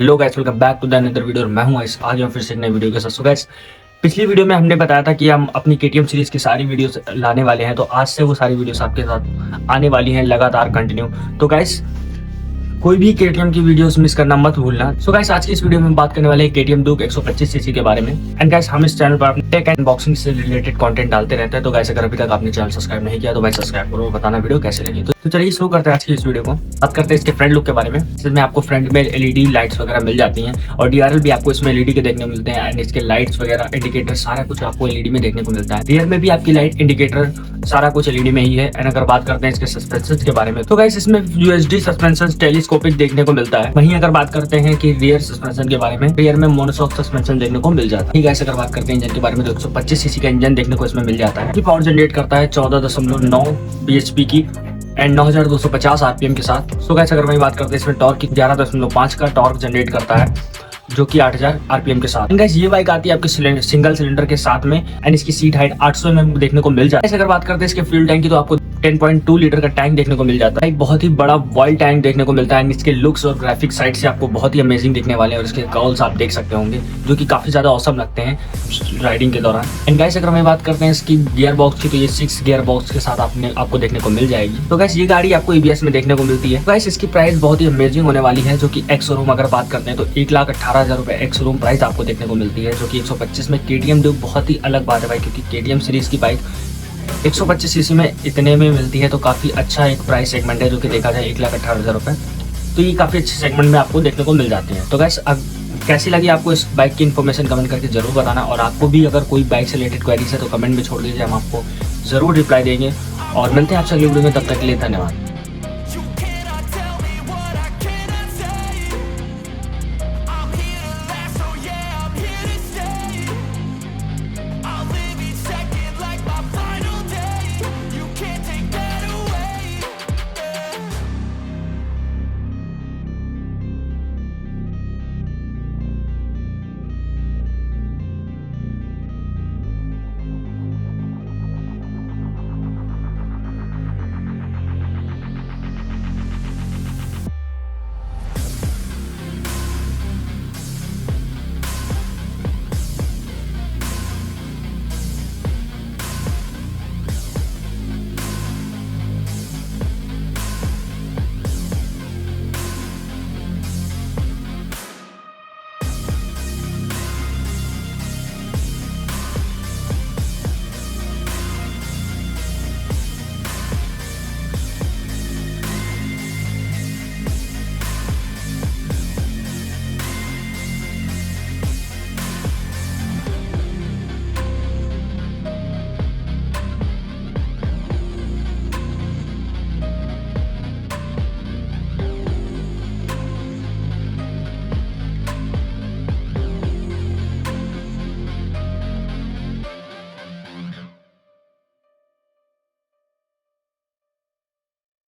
Hello guys, welcome back to the another video. मैं हूं आयुष। आज मैं फिर से एक नई वीडियो के साथ। सो गाइस, पिछली वीडियो में हमने बताया था कि हम अपनी केटीएम सीरीज की सारी वीडियोस लाने वाले हैं, तो आज से वो सारी वीडियोस आपके साथ आने वाली हैं लगातार कंटिन्यू। तो गाइस, कोई भी केटीएम की वीडियोस मिस करना मत भूलना। सो गाइस, आज की इस वीडियो में हम बात करने वाले हैं केटीएम डूक 125 सीसी के बारे में। एंड गाइस, हम इस चैनल पर टेक एंड बॉक्सिंग से रिलेटेड कंटेंट डालते रहते हैं। तो गाइस, अगर अभी तक आपने चैनल सब्सक्राइब नहीं किया तो भाई सब्सक्राइब करो, बताना वीडियो कैसे लगी। तो चलिए शुरू करते हैं आज की इस वीडियो को। बात करते हैं इसके फ्रंट लुक के बारे में। इसमें आपको फ्रंट में एलईडी लाइट्स वगैरह मिल जाती हैं और डीआरएल भी आपको इसमें एलईडी के देखने को मिलते हैं। एंड इसके लाइट्स वगैरह इंडिकेटर सारा कुछ आपको एलईडी में देखने को मिलता है। रियर में भी आपकी लाइट इंडिकेटर सारा कुछ एलईडी में ही है। एंड अगर बात करते हैं इसके सस्पेंशन के बारे में, तो गाइस इसमें यूएसडी सस्पेंशन टेलीस्कोपिक देखने को मिलता है। वहीं अगर बात करते हैं कि रियर सस्पेंशन के बारे में, रियर में मोनोशॉक सस्पेंशन देखने को मिल जाता है। गाइस, अगर बात करते हैं इंजन के बारे में, तो 125 सीसी का इंजन देखने को इसमें मिल जाता है। पावर जनरेट करता है 14.9 bhp की एंड 9250 आरपीएम के साथ। सो गाइस, अगर वही बात करते हैं इसमें टॉर्क की 11.5 का टॉर्क जनरेट करता है, जो कि 8000 आरपीएम के साथ। गाइस, ये बाइक आती है आपके सिंगल सिलेंडर के साथ में एंड इसकी सीट हाइट 800 mm देखने को मिल जाता है। अगर बात करते हैं इसके फ्यूल टैंक की, तो आपको 10.2 लीटर का टैंक देखने को मिल जाता है। एक बहुत ही बड़ा वॉइल टैंक देखने को मिलता है। इसके लुक्स और ग्राफिक साइड से आपको बहुत ही अमेजिंग दिखने वाले हैं और इसके कर्व्स आप देख सकते होंगे, जो कि काफी ज्यादा औसम लगते हैं राइडिंग के दौरान। एंड गाइस, अगर हम बात करते हैं इसकी गियर बॉक्स की, तो ये 6 गियर बॉक्स के साथ आपको देखने को मिल जाएगी। तो गाइस, ये गाड़ी आपको ईबीएस में देखने को मिलती है। गाइस, इसकी प्राइस बहुत ही अमेजिंग होने वाली है, जो कि एक्स शोरूम अगर बात करते हैं तो 1,18,000 रुपए एक्स शोरूम प्राइस आपको देखने को मिलती है, जो कि 125 में केटीएम ड्यूक बहुत ही अलग बात है भाई, क्योंकि केटीएम सीरीज की बाइक 125 सीसी में इतने में मिलती है, तो काफी अच्छा एक प्राइस सेगमेंट है, जो कि देखा जाए 1,18,000 रुपए, तो ये काफी अच्छे सेगमेंट में आपको देखने को मिल जाती है। तो गाइस, कैसी लगी आपको इस बाइक की इन्फॉर्मेशन कमेंट करके जरूर बताना, और आपको भी अगर कोई बाइक से रिलेटेड क्वेरीज है तो कमेंट में छोड़ दीजिए, हम आपको जरूर रिप्लाई देंगे। और मिलते हैं आपसे अगली वीडियो में, तब तक के लिए धन्यवाद।